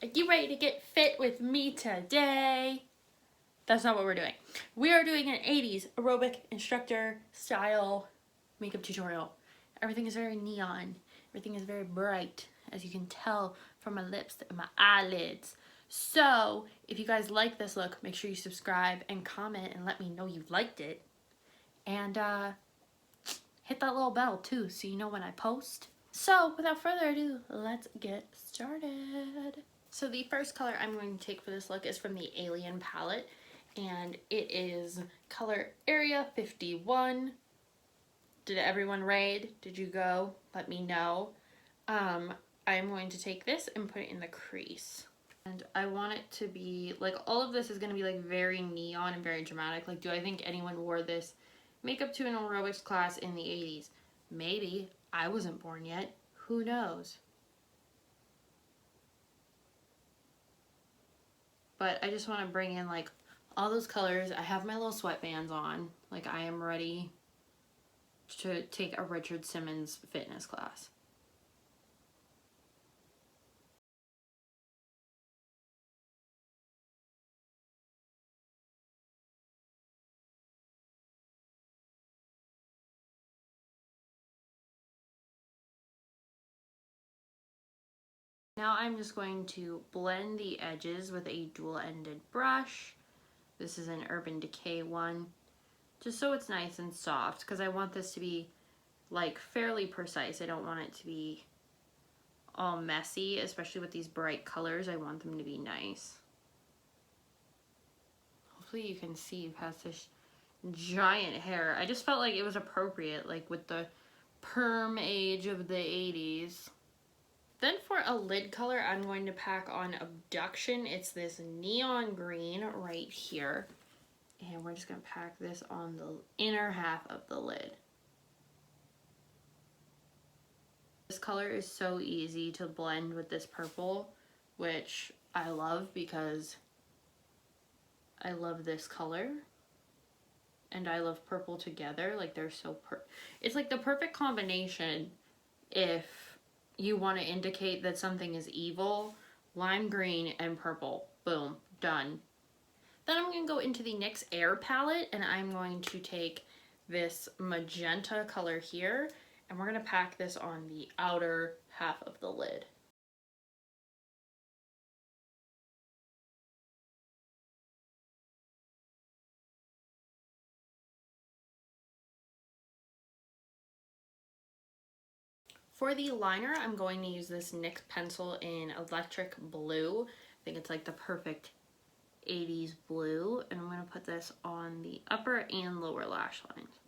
Are you ready to get fit with me today? That's not what we're doing. We are doing an 80s aerobic instructor style makeup tutorial. Everything is very neon. Everything is very bright, as you can tell from my lips and my eyelids. So, if you guys like this look, make sure you subscribe and comment and let me know you liked it. And hit that little bell too so you know when I post. So, without further ado, let's get started. So the first color I'm going to take for this look is from the Alien palette, and it is color Area 51. Did everyone raid? Did you go? Let me know. I'm going to take this and put it in the crease. And I want it to be, like, all of this is going to be, like, very neon and very dramatic. Like, do I think anyone wore this makeup to an aerobics class in the 80s? Maybe. I wasn't born yet. Who knows? But I just want to bring in, like, all those colors. I have my little sweatbands on. Like, I am ready to take a Richard Simmons fitness class. Now I'm just going to blend the edges with a dual-ended brush. This is an Urban Decay one, just so it's nice and soft, because I want this to be, like, fairly precise. I don't want it to be all messy, especially with these bright colors. I want them to be nice. Hopefully you can see past this giant hair. I just felt like it was appropriate, like, with the perm age of the 80s. Then for a lid color, I'm going to pack on Abduction. It's this neon green right here. And we're just going to pack this on the inner half of the lid. This color is so easy to blend with this purple, which I love because I love this color. And I love purple together. Like, they're so it's like the perfect combination if you want to indicate that something is evil. Lime green and purple. Boom. Done. Then I'm going to go into the NYX Air palette, and I'm going to take this magenta color here, and we're going to pack this on the outer half of the lid. For the liner, I'm going to use this NYX pencil in Electric Blue. I think it's like the perfect 80s blue, and I'm going to put this on the upper and lower lash lines.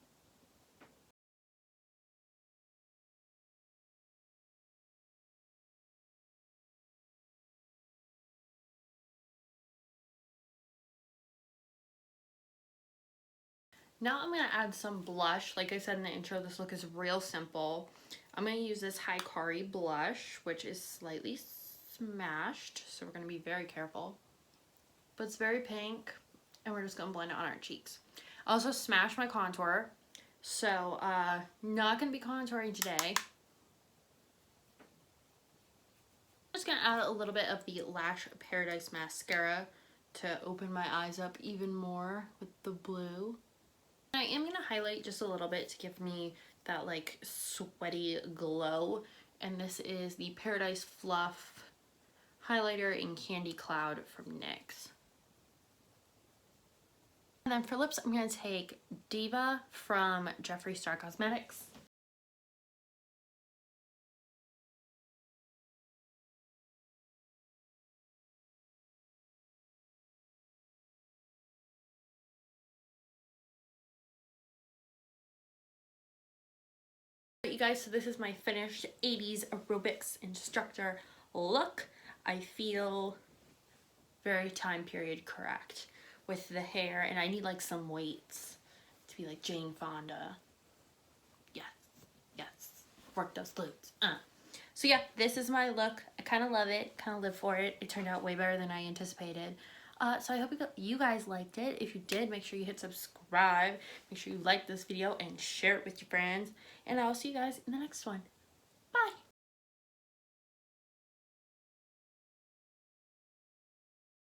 Now I'm going to add some blush. Like I said in the intro, this look is real simple. I'm going to use this Hikari blush, which is slightly smashed, so we're going to be very careful. But it's very pink, and we're just going to blend it on our cheeks. I also smashed my contour, so not going to be contouring today. I'm just going to add a little bit of the Lash Paradise mascara to open my eyes up even more with the blue. I am going to highlight just a little bit to give me that, like, sweaty glow. And this is the Paradise Fluff highlighter in Candy Cloud from NYX. And then for lips, I'm going to take Diva from Jeffree Star Cosmetics. You guys, so this is my finished 80s aerobics instructor look. I feel very time period correct with the hair, and I need, like, some weights to be like Jane Fonda. Yes, yes, work those glutes. So yeah, this is my look. I kind of love it, kind of live for it. It turned out way better than I anticipated. So I hope you guys liked it. If you did, make sure you hit subscribe. Make sure you like this video and share it with your friends. And I will see you guys in the next one.